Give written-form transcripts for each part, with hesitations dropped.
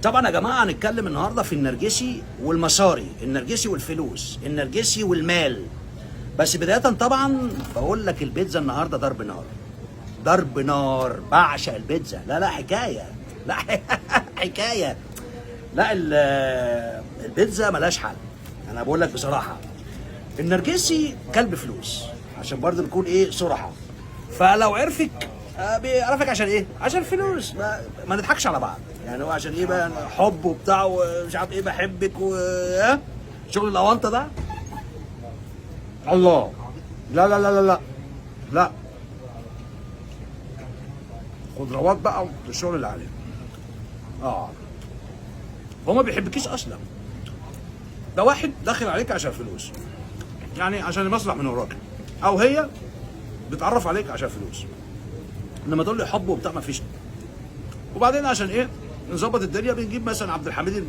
طبعا يا جماعه هنتكلم النهارده في النرجسي والمصاري، النرجسي والفلوس، النرجسي والمال. بس بدايه طبعا بقول لك البيتزا النهارده ضرب نار، ضرب نار. بعشق البيتزا، لا لا حكايه، لا حكايه. لا البيتزا ملهاش حل. انا بقول لك بصراحه النرجسي كلب فلوس، عشان برضه نكون ايه صراحه. فلو عرفك بيعرفك عشان ايه؟ عشان فلوس. ما نضحكش على بعض، يعني هو عشان ايه بقى؟ حب وبتاع ومش عارف ايه، بحبك و شغل الاونطه ده. الله، لا لا لا لا لا لا، خضروات بقى والشغل اللي عليه. هو ما بيحبكيش اصلا، ده واحد داخل عليك عشان فلوس، يعني عشان يمصلح من وراك، او هي بتعرف عليك عشان فلوس. انما تقول لي حب وبتاع ما فيش. وبعدين عشان ايه نظبط الدنيا بنجيب مثلا عبد الحميد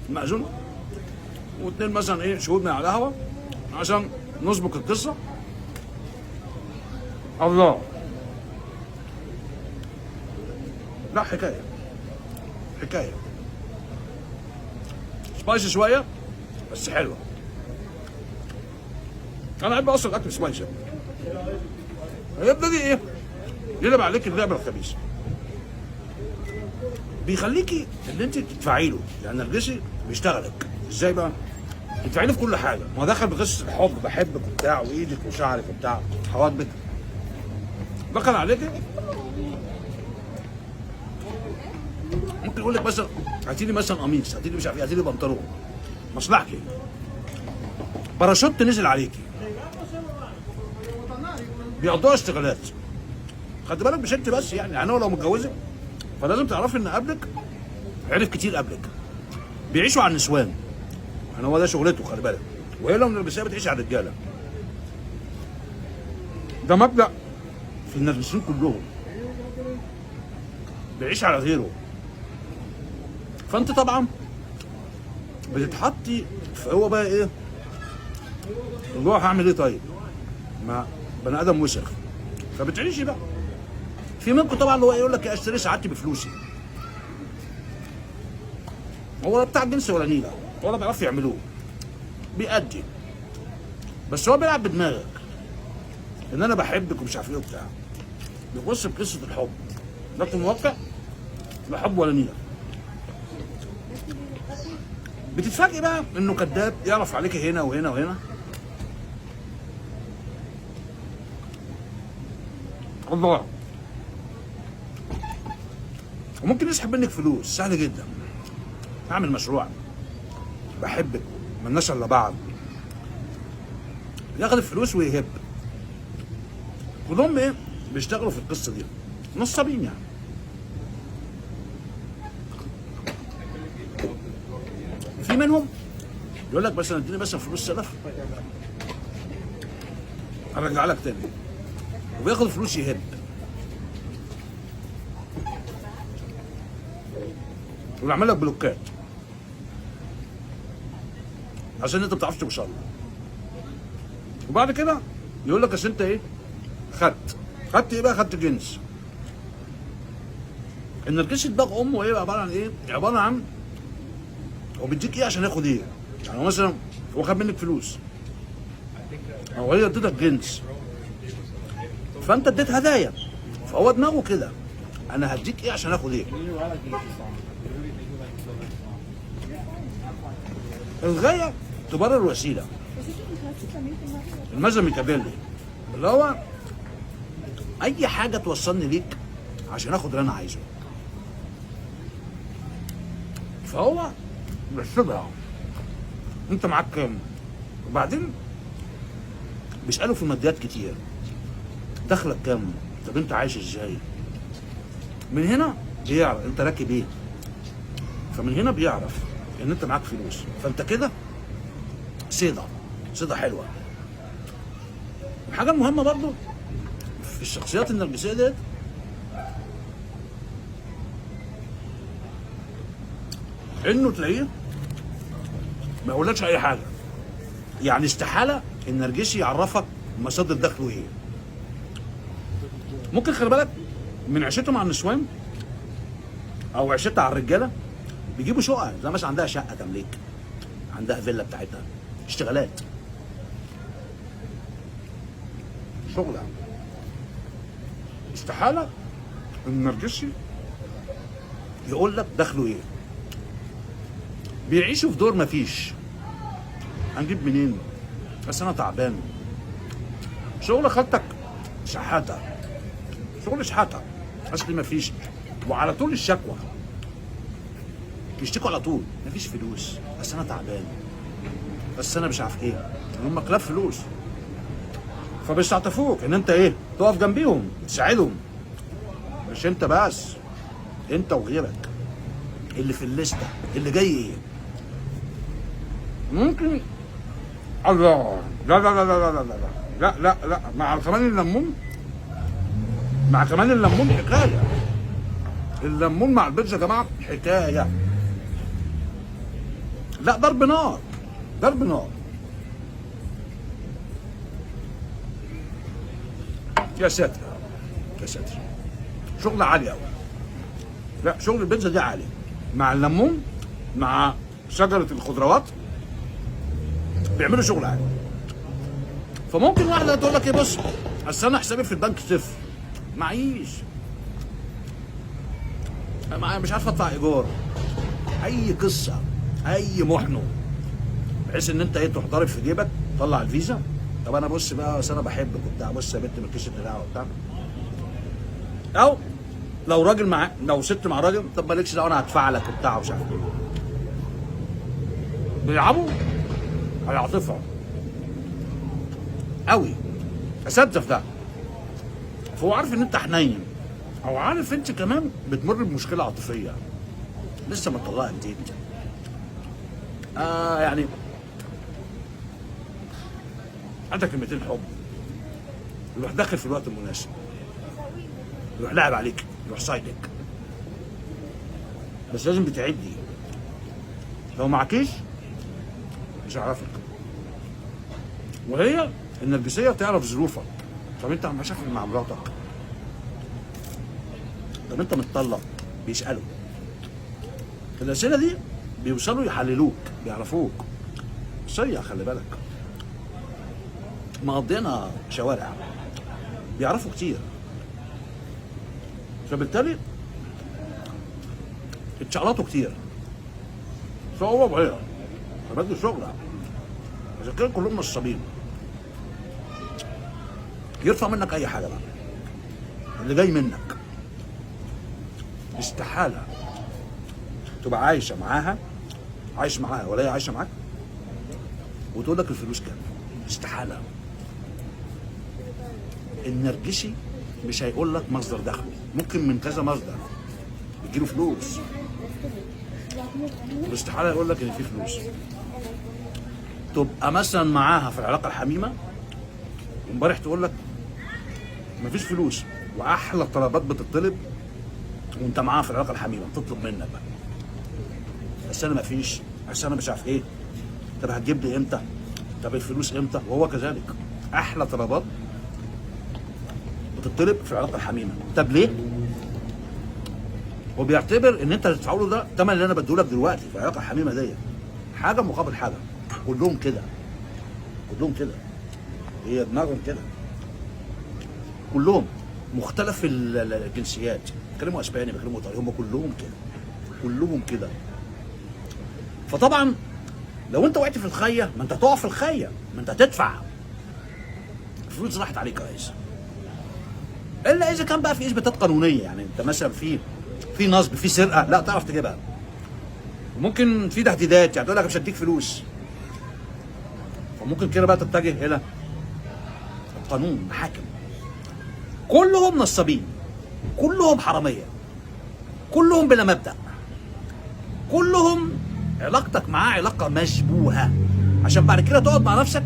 المأذون واثنين مثلا ايه شهود من على القهوه عشان نسبق القصه. الله، لا حكايه، حكايه سبايسي شويه بس حلوه. انا احب اصلا الاكل سبايسي. يبتدي ايه يقلب عليك اللعبه الخبيثه، بيخليكي ان انت تدفعي له. يعني النرجسي بيشتغلك ازاي بقى؟ تدفعي له في كل حاجه. ما هو دخل بقصه الحب، بحبك وبتاع وايدك وشعرك وبتاع حواجبك، دخل عليك ممكن يقول لك مثلا هاتي لي مثلا قميص، هاتي لي مش عارف ايه، هاتي لي بنطلون، مصلحتي. باراشوت نزل عليكي، بيقضوها اشتغالات. خد بالك مش انت بس، يعني هو لو متجوزك فلازم تعرفي ان قبلك عرف كتير قبلك بيعيشوا على النسوان. يعني هو ده شغلته، خلي بالك. وهي لو النرجسيه بتعيش على الرجاله. ده مبدأ في النرجسيين كلهم، بيعيش على غيره. فانت طبعا بتتحطي فهو بقى ايه اللي هو هعمل ايه طيب؟ ما بني ادم وسخ، فبتعيشي بقى. في منكم طبعا اللي هو يقول لك اشتري سعادتي بفلوسي. هو لا بتاع الجنس ولا نيله ولا بيعرفوا يعملوه، بيأدي. بس هو بيلعب بدماغك ان انا بحبك ومش عارف ايه وبتاع، بيخش بقصه الحب، لكن الواقع لا حب ولا نيله. بتتفاجئ بقى انه كذاب، يعرف عليك هنا وهنا وهنا. الله، وممكن يسحب منك فلوس سهل جدا. اعمل مشروع، بحبك، مالناش الا بعض، ياخد الفلوس ويهب. كلهم ايه بيشتغلوا في القصه دي، نصابين يعني. في منهم يقول لك مثلا اديني مثلا فلوس سلف ارجع لك تاني، وبياخد الفلوس يهب. ويعمل لك بلوكات عشان انت ما بتعرفش توصل له. وبعد كده يقول لك اصل انت ايه خدت ايه بقى؟ خدت جنس. النرجسي دماغ امه ايه عباره عن ايه؟ عباره عن هو بيديك ايه عشان ياخد ايه؟ يعني مثلا هو خد منك فلوس او هي اديتك جنس فانت اديت هدايا، فهو دماغه كده، انا هديك ايه عشان اخد ايه؟ الغايه تبرر الوسيله. المثل ميكافيلي اللي هو اي حاجه توصلني ليك عشان اخد اللي انا عايزه. فهو بيحسبها انت معاك كام، وبعدين بيسالوا في الماديات كتير، دخلك كام، طب انت عايش ازاي. من هنا بيعرف انت راكب ايه، فمن هنا بيعرف ان انت معاك فلوس، فانت كده صيده حلوه. الحاجه المهمه برضو في الشخصيات النرجسيه ديت انه تلاقيه ما يقولكش اي حاجه. يعني استحاله النرجسي يعرفك مصادر دخله ايه. ممكن خلي بالك من عيشته مع النسوان او عشتها على الرجاله بيجيبوا شقق، زي مثلا عندها شقه تمليك، عندها فيلا بتاعتها، اشتغالات، شغله. استحاله النرجسي يقول لك دخله ايه. بيعيشوا في دور مفيش، هنجيب منين؟ بس انا تعبان. شغل خالتك شحاته، شغل شحاته، اصل مفيش، وعلى طول الشكوى، يشتكوا على طول مفيش فلوس، بس انا تعبان، بس انا مش عارف ايه، هم كلاب فلوس. فبيستعطفوك ان انت ايه؟ تقف جنبيهم تساعدهم. مش انت بس، انت وغيرك اللي في الليسته اللي جاي ايه؟ ممكن الله، لا لا لا لا لا لا لا لا لا، مع كمان الليمون، مع كمان الليمون حكايه. الليمون مع البيتزا يا جماعه حكايه. لا ضرب نار، ضرب نار. يا ساتر يا ساتر، شغل عالي قوي. لا شغل البيتزا دي عالي، مع الليمون مع شجره الخضروات بيعملوا شغل عالي. فممكن واحده تقول لك ايه، بص اصل انا حسابي في البنك صفر، معيش، مش عارف ادفع ايجار، اي قصه، اي محنو، بحيث ان انت ايه تروح ضارب في جيبك طلع الفيزا. طب انا بص بقى، اصل انا بحبك وبتاع، بص يا بنت مالكيش دعوه وبتاع. او لو راجل مع، لو ست مع راجل، طب مالكش دعوه انا هدفع لك وبتاع ومش عارف ايه. بيلعبوا على العاطفه قوي، اساتذه في ده. فهو عارف ان انت حنين، او عارف انت كمان بتمر بمشكله عاطفيه، لسه مطلقه جديد. يعني عندك كلمتين حب، يروح داخل في الوقت المناسب، يروح لاعب عليك، يروح صايدك، بس لازم بتعدي. لو معكيش مش هيعرفك. وهي النرجسيه تعرف ظروفك. طب انت عم مشاكل مع مراتك، طب انت متطلق، بيسالوا الاسئله دي، بيوصلوا يحللوك، بيعرفوك. صيع خلي بالك، مقضينا شوارع، بيعرفوا كتير. فبالتالي اتشعلطوا كتير، هو وهي فبدوا شغله. عشان كده كلهم نصابين. يرفع منك اي حاجه بقى اللي جاي منك، استحاله تبقى عايشه معاها، عايش معاها ولا هي عايشه معاك وتقول لك الفلوس كام. استحاله. النرجسي مش هيقول لك مصدر دخله، ممكن من كذا مصدر بيجيله فلوس، واستحاله يقول لك ان في فلوس. تبقى مثلا معاها في العلاقه الحميمه، وامبارح تقول لك مفيش فلوس، واحلى طلبات بتطلب وانت معاها في العلاقه الحميمه، بتطلب منك بقى بس انا مفيش، بس انا مش عارف ايه، طب هتجيب لي امتى؟ طب الفلوس امتى؟ وهو كذلك، احلى طلبات بتطلب في العلاقه الحميمه. طب ليه؟ هو بيعتبر ان انت اللي تدفعه له ده الثمن اللي انا بديه لك دلوقتي في العلاقه الحميمه دي، حاجه مقابل حاجه. كلهم كده، كلهم كده، هي دماغهم كده، كلهم مختلف الجنسيات، بيتكلموا اسباني، بيتكلموا ايطالي، هم كلهم كده، كلهم كده. فطبعا لو انت وقعت في الخيه، ما انت هتقع في الخيه، ما انت هتدفع، الفلوس راحت عليك يا ريس. الا اذا كان بقى في اثباتات قانونيه، يعني انت مثلا في نصب، في سرقه، لا تعرف تجيبها. وممكن في تهديدات، يعني تقول لك مش هديك فلوس، فممكن كده بقى تتجه الى القانون، محاكم. كلهم نصابين، كلهم حراميه، كلهم بلا مبدأ، كلهم علاقتك معاه علاقه مشبوهه، عشان بعد كده تقعد مع نفسك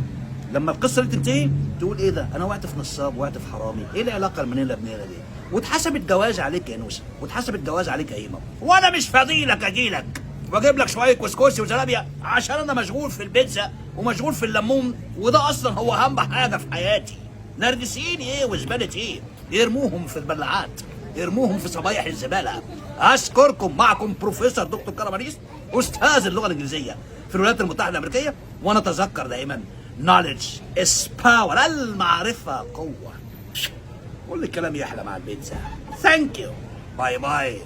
لما القصه دي تنتهي تقول ايه ده؟ انا وقعت في نصاب، وقعت في حرامي، ايه العلاقه المنيله بنيله دي؟ واتحسبت جواز عليك يا نوسه، واتحسبت جواز عليك يا ايمه، وانا مش فاضي لك اجي لك واجيب لك شويه كسكسي وزلابيا عشان انا مشغول في البيتزا ومشغول في الليمون، وده اصلا هو اهم حاجه في حياتي. نرجسيين ايه وزباله ايه؟ يرموهم في البلاعات. ارموهم في صبايح الزباله. اشكركم. معكم بروفيسور دكتور كرمانيس، استاذ اللغه الانجليزيه في الولايات المتحده الامريكيه، ونتذكر دائما knowledge is power. المعرفه قوه. كل الكلام يحلى مع البيتزا. ثانك يو. باي باي.